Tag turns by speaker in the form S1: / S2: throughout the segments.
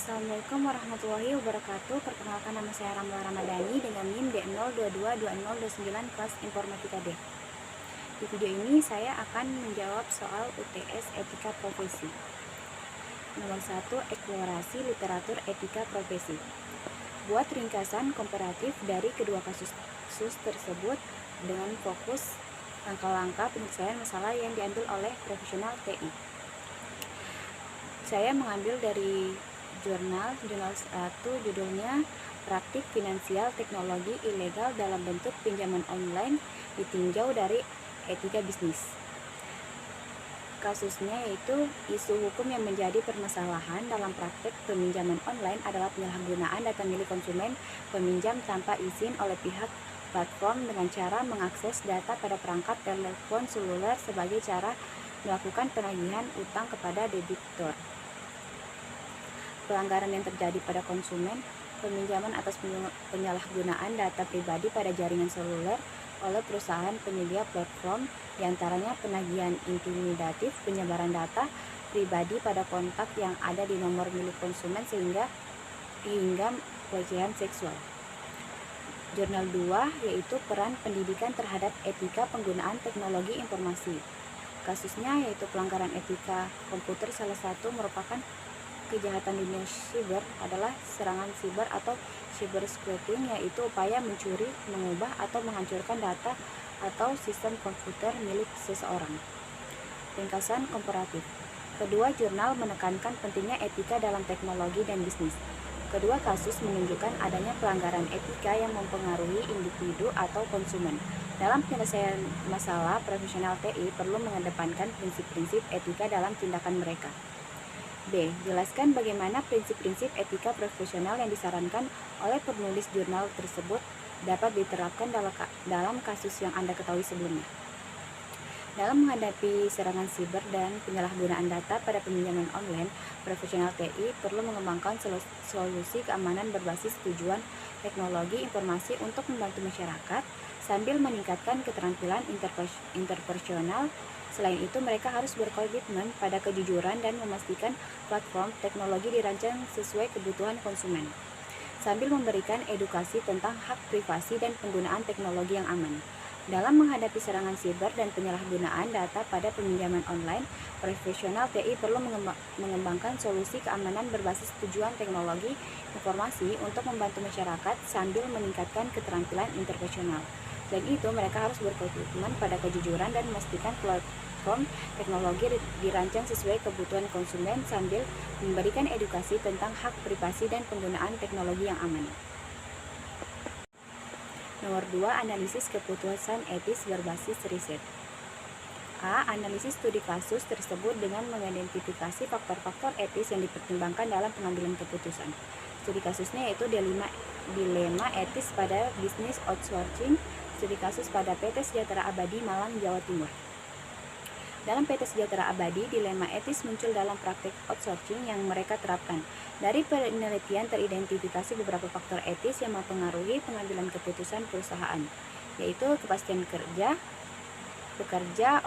S1: Assalamualaikum warahmatullahi wabarakatuh. Perkenalkan, nama saya Ramla Ramadhani dengan NIM D0222029 kelas Informatika D. Di video ini saya akan menjawab soal UTS Etika Profesi. Nomor 1, eksplorasi literatur etika profesi. Buat ringkasan komparatif dari kedua kasus tersebut dengan fokus langkah-langkah penyelesaian masalah yang diambil oleh profesional TI. Saya mengambil dari jurnal 1, judulnya Praktik Finansial Teknologi Ilegal dalam Bentuk Pinjaman Online Ditinjau dari Etika Bisnis. Kasusnya yaitu isu hukum yang menjadi permasalahan dalam praktik peminjaman online adalah penyalahgunaan data milik konsumen peminjam tanpa izin oleh pihak platform dengan cara mengakses data pada perangkat telepon seluler sebagai cara melakukan penagihan utang kepada debitur. Pelanggaran yang terjadi pada konsumen peminjaman atas penyalahgunaan data pribadi pada jaringan seluler oleh perusahaan penyedia platform, diantaranya penagihan intimidatif, penyebaran data pribadi pada kontak yang ada di nomor milik konsumen hingga pelecehan seksual. Jurnal 2 yaitu peran pendidikan terhadap etika penggunaan teknologi informasi. Kasusnya yaitu pelanggaran etika komputer. Salah satu merupakan kejahatan dunia siber adalah serangan siber atau cybersquatting, yaitu upaya mencuri, mengubah, atau menghancurkan data atau sistem komputer milik seseorang. Ringkasan komparatif. Kedua jurnal menekankan pentingnya etika dalam teknologi dan bisnis. Kedua kasus menunjukkan adanya pelanggaran etika yang mempengaruhi individu atau konsumen. Dalam penyelesaian masalah, profesional TI perlu mengedepankan prinsip-prinsip etika dalam tindakan mereka. B. Jelaskan bagaimana prinsip-prinsip etika profesional yang disarankan oleh penulis jurnal tersebut dapat diterapkan dalam kasus yang Anda ketahui sebelumnya. Dalam menghadapi serangan siber dan penyalahgunaan data pada peminjaman online, profesional TI perlu mengembangkan solusi keamanan berbasis tujuan teknologi informasi untuk membantu masyarakat sambil meningkatkan keterampilan interpersonal. Selain itu, mereka harus berkomitmen pada kejujuran dan memastikan platform teknologi dirancang sesuai kebutuhan konsumen, sambil memberikan edukasi tentang hak privasi dan penggunaan teknologi yang aman. Dalam menghadapi serangan siber dan penyalahgunaan data pada peminjaman online, profesional TI perlu mengembangkan solusi keamanan berbasis tujuan teknologi informasi untuk membantu masyarakat sambil meningkatkan keterampilan interpersonal. Selain itu, mereka harus berkomitmen pada kejujuran dan memastikan platform teknologi dirancang sesuai kebutuhan konsumen sambil memberikan edukasi tentang hak privasi dan penggunaan teknologi yang aman. Nomor 2, analisis keputusan etis berbasis riset. A. Analisis studi kasus tersebut dengan mengidentifikasi faktor-faktor etis yang dipertimbangkan dalam pengambilan keputusan. Studi kasusnya yaitu dilema etis pada bisnis outsourcing. Studi kasus pada PT Sejahtera Abadi Malang, Jawa Timur. Dalam PT Sejahtera Abadi, dilema etis muncul dalam praktik outsourcing yang mereka terapkan. Dari penelitian teridentifikasi beberapa faktor etis yang mempengaruhi pengambilan keputusan perusahaan, yaitu kepastian kerja. Pekerja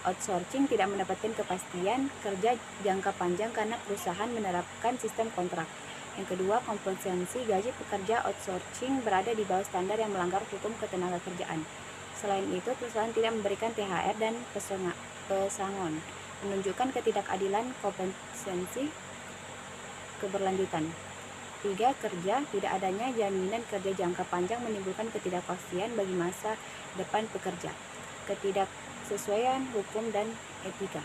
S1: outsourcing tidak mendapatkan kepastian kerja jangka panjang karena perusahaan menerapkan sistem kontrak. Yang kedua, kompensasi gaji pekerja outsourcing berada di bawah standar yang melanggar hukum ketenagakerjaan. Selain itu, perusahaan tidak memberikan THR dan pesangon, menunjukkan ketidakadilan kompensasi keberlanjutan. 3. Kerja, tidak adanya jaminan kerja jangka panjang menimbulkan ketidakpastian bagi masa depan pekerja. Ketidaksesuaian hukum dan etika.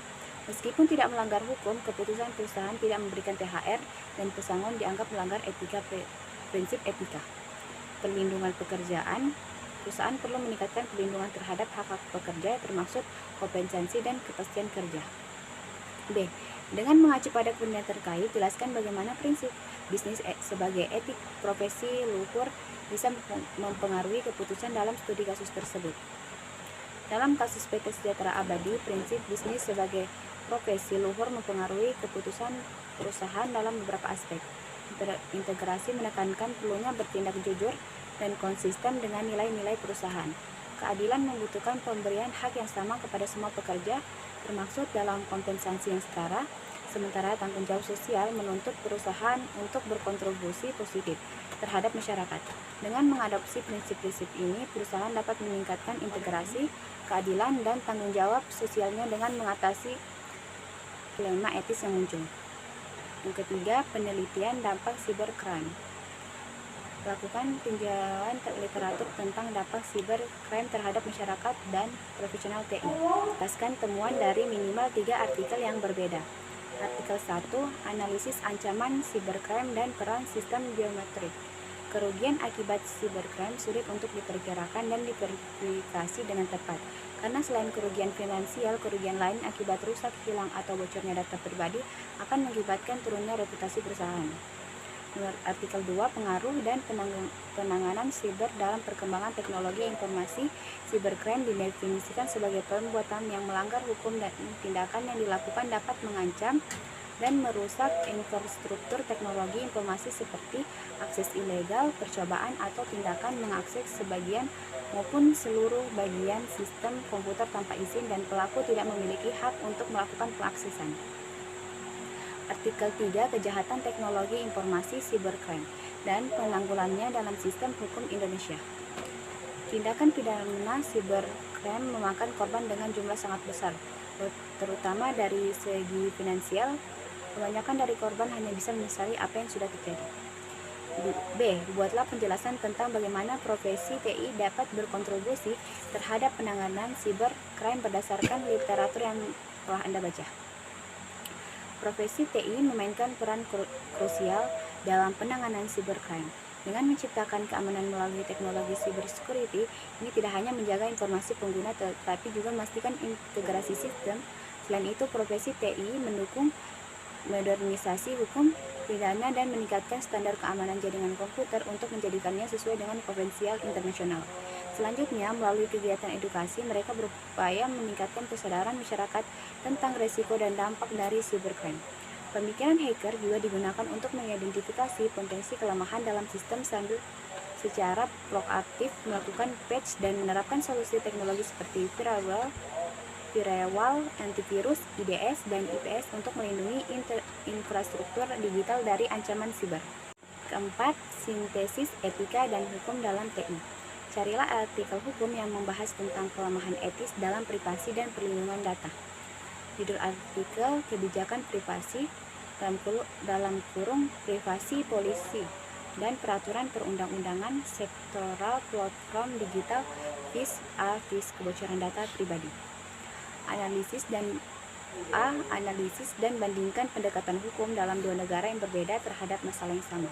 S1: Meskipun tidak melanggar hukum, keputusan perusahaan tidak memberikan THR dan pesangon dianggap melanggar prinsip etika. Perlindungan pekerjaan. Perusahaan perlu meningkatkan perlindungan terhadap hak-hak pekerja, termasuk kompensasi dan kepastian kerja. B. Dengan mengacu pada kepentingan terkait, jelaskan bagaimana prinsip bisnis sebagai etik profesi luhur bisa mempengaruhi keputusan dalam studi kasus tersebut. Dalam kasus PT Sejahtera Abadi, prinsip bisnis sebagai profesi luhur mempengaruhi keputusan perusahaan dalam beberapa aspek. Integrasi menekankan perlunya bertindak jujur dan konsisten dengan nilai-nilai perusahaan. Keadilan membutuhkan pemberian hak yang sama kepada semua pekerja, termasuk dalam kompensasi yang setara. Sementara tanggung jawab sosial menuntut perusahaan untuk berkontribusi positif terhadap masyarakat. Dengan mengadopsi prinsip-prinsip ini, perusahaan dapat meningkatkan integrasi, keadilan, dan tanggung jawab sosialnya dengan mengatasi dilema etis yang muncul. Yang ketiga, penelitian dampak cybercrime. Lakukan tinjauan literatur tentang dampak cybercrime terhadap masyarakat dan profesional TI. Jelaskan temuan dari minimal 3 artikel yang berbeda. Artikel 1, analisis ancaman cybercrime dan peran sistem biometrik. Kerugian akibat cybercrime sulit untuk diperkirakan dan diverifikasi dengan tepat, karena selain kerugian finansial, kerugian lain akibat rusak, hilang, atau bocornya data pribadi akan mengakibatkan turunnya reputasi perusahaan. Artikel 2, pengaruh dan penanganan siber dalam perkembangan teknologi informasi. Cybercrime didefinisikan sebagai perbuatan yang melanggar hukum dan tindakan yang dilakukan dapat mengancam dan merusak infrastruktur teknologi informasi seperti akses ilegal, percobaan atau tindakan mengakses sebagian maupun seluruh bagian sistem komputer tanpa izin dan pelaku tidak memiliki hak untuk melakukan pengaksesan. Artikel 3, kejahatan teknologi informasi cybercrime dan penanggulangannya dalam sistem hukum Indonesia. Tindakan pidana cybercrime memakan korban dengan jumlah sangat besar, terutama dari segi finansial. Kebanyakan dari korban hanya bisa menyesali apa yang sudah terjadi. B. Buatlah penjelasan tentang bagaimana profesi TI dapat berkontribusi terhadap penanganan cybercrime berdasarkan literatur yang telah Anda baca. Profesi TI memainkan peran krusial dalam penanganan cybercrime. Dengan menciptakan keamanan melalui teknologi cybersecurity, ini tidak hanya menjaga informasi pengguna tetapi juga memastikan integrasi sistem. Selain itu, profesi TI mendukung modernisasi hukum pidana dan meningkatkan standar keamanan jaringan komputer untuk menjadikannya sesuai dengan konvensial internasional. Selanjutnya, melalui kegiatan edukasi, mereka berupaya meningkatkan kesadaran masyarakat tentang risiko dan dampak dari cybercrime. Pemikiran hacker juga digunakan untuk mengidentifikasi potensi kelemahan dalam sistem sambil secara proaktif melakukan patch dan menerapkan solusi teknologi seperti firewall, antivirus, IDS, dan IPS untuk melindungi infrastruktur digital dari ancaman siber. Keempat, sintesis etika dan hukum dalam TI. Carilah artikel hukum yang membahas tentang kelemahan etis dalam privasi dan perlindungan data. Judul artikel, kebijakan privasi dalam kurung privasi polisi dan peraturan perundang-undangan sektoral platform digital vis-a-vis kebocoran data pribadi. Analisis dan bandingkan pendekatan hukum dalam dua negara yang berbeda terhadap masalah yang sama.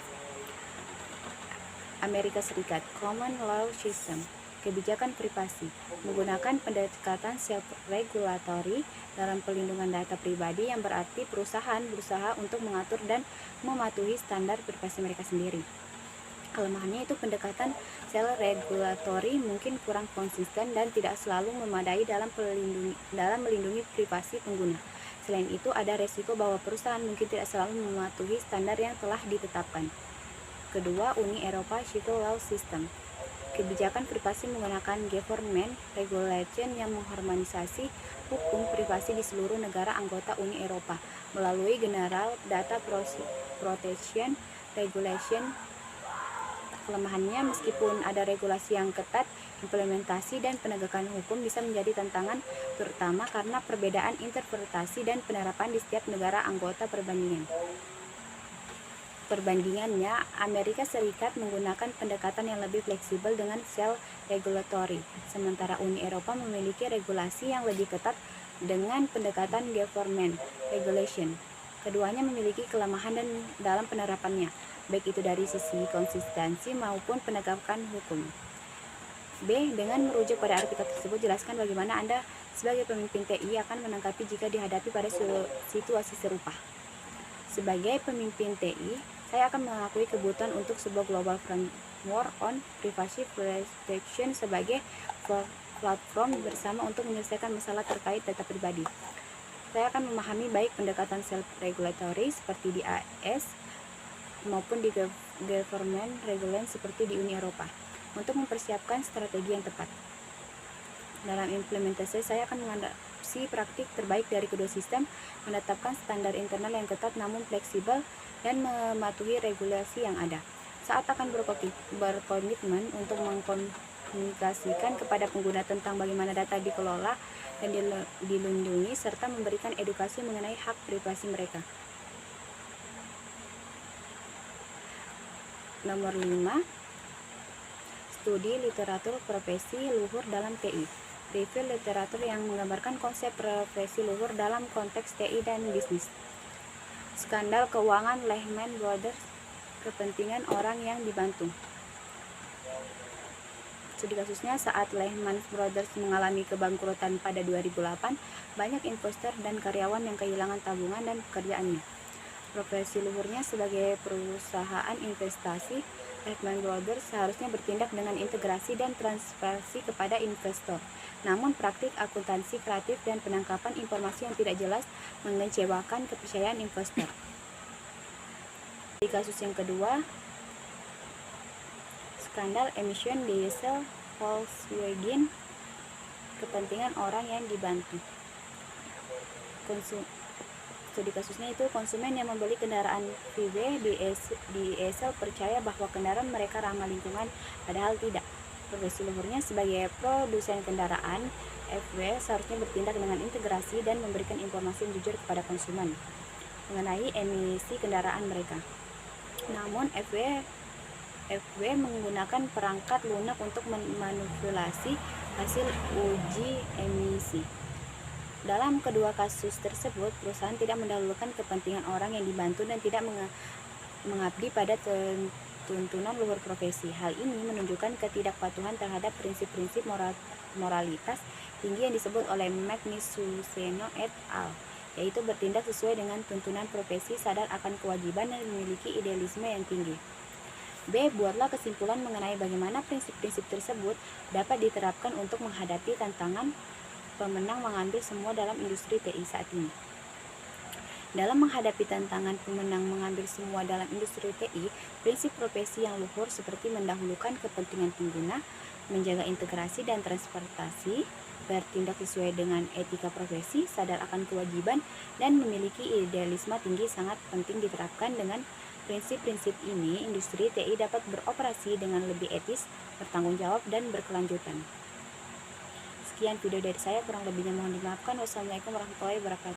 S1: Amerika Serikat, Common Law System, kebijakan privasi, menggunakan pendekatan self-regulatory dalam pelindungan data pribadi yang berarti perusahaan berusaha untuk mengatur dan mematuhi standar privasi mereka sendiri. Kelemahannya itu pendekatan self-regulatory mungkin kurang konsisten dan tidak selalu memadai dalam melindungi privasi pengguna. Selain itu, ada resiko bahwa perusahaan mungkin tidak selalu mematuhi standar yang telah ditetapkan. Kedua, Uni Eropa Civil Law System, kebijakan privasi menggunakan government regulation yang mengharmonisasi hukum privasi di seluruh negara anggota Uni Eropa melalui General Data Protection Regulation. Kelemahannya, meskipun ada regulasi yang ketat, implementasi dan penegakan hukum bisa menjadi tantangan, terutama karena perbedaan interpretasi dan penerapan di setiap negara anggota Perbandingannya, Amerika Serikat menggunakan pendekatan yang lebih fleksibel dengan self-regulatory, sementara Uni Eropa memiliki regulasi yang lebih ketat dengan pendekatan government regulation. Keduanya memiliki kelemahan dalam penerapannya, baik itu dari sisi konsistensi maupun penegakan hukum. B. Dengan merujuk pada artikel tersebut, jelaskan bagaimana Anda sebagai pemimpin TI akan menanggapi jika dihadapi pada situasi serupa. Sebagai pemimpin TI, saya akan mengakui kebutuhan untuk sebuah global framework on privacy protection sebagai platform bersama untuk menyelesaikan masalah terkait data pribadi. Saya akan memahami baik pendekatan self-regulatory seperti di AS maupun di government regulation seperti di Uni Eropa untuk mempersiapkan strategi yang tepat. Dalam implementasi, saya akan mengadopsi sisi praktik terbaik dari kedua sistem, menetapkan standar internal yang ketat namun fleksibel, dan mematuhi regulasi yang ada. Saat akan berkomitmen untuk mengkomunikasikan kepada pengguna tentang bagaimana data dikelola dan dilindungi, serta memberikan edukasi mengenai hak privasi mereka. Nomor 5. Studi literatur profesi luhur dalam TI. Review literatur yang menggambarkan konsep profesi luhur dalam konteks TI dan bisnis. Skandal keuangan Lehman Brothers, kepentingan orang yang dibantu. Studi kasusnya, saat Lehman Brothers mengalami kebangkrutan pada 2008, banyak investor dan karyawan yang kehilangan tabungan dan pekerjaannya. Profesi luhurnya sebagai perusahaan investasi, Lehman Brothers seharusnya bertindak dengan integrasi dan transparansi kepada investor. Namun praktik akuntansi kreatif dan penangkapan informasi yang tidak jelas mengecewakan kepercayaan investor. Di kasus yang kedua, skandal emission diesel Volkswagen, kepentingan orang yang dibantu. Studi kasusnya itu, konsumen yang membeli kendaraan VW diesel percaya bahwa kendaraan mereka ramah lingkungan, padahal tidak. Profesi luhurnya sebagai produsen kendaraan, VW seharusnya bertindak dengan integrasi dan memberikan informasi yang jujur kepada konsumen mengenai emisi kendaraan mereka. Namun VW menggunakan perangkat lunak untuk memanipulasi hasil uji emisi. Dalam kedua kasus tersebut, perusahaan tidak mendahulukan kepentingan orang yang dibantu dan tidak mengabdi pada tuntunan luhur profesi. Hal ini menunjukkan ketidakpatuhan terhadap prinsip-prinsip moralitas tinggi yang disebut oleh Magnisuseno et al., yaitu bertindak sesuai dengan tuntunan profesi, sadar akan kewajiban, dan memiliki idealisme yang tinggi. B. Buatlah kesimpulan mengenai bagaimana prinsip-prinsip tersebut dapat diterapkan untuk menghadapi tantangan pemenang mengambil semua dalam industri TI saat ini. Dalam menghadapi tantangan pemenang mengambil semua dalam industri TI, prinsip profesi yang luhur seperti mendahulukan kepentingan pengguna, menjaga integrasi dan transparansi, bertindak sesuai dengan etika profesi, sadar akan kewajiban, dan memiliki idealisme tinggi sangat penting diterapkan. Dengan prinsip-prinsip ini, industri TI dapat beroperasi dengan lebih etis, bertanggung jawab, dan berkelanjutan. Sekian video dari saya, kurang lebihnya mohon dimaafkan. Wassalamualaikum warahmatullahi wabarakatuh.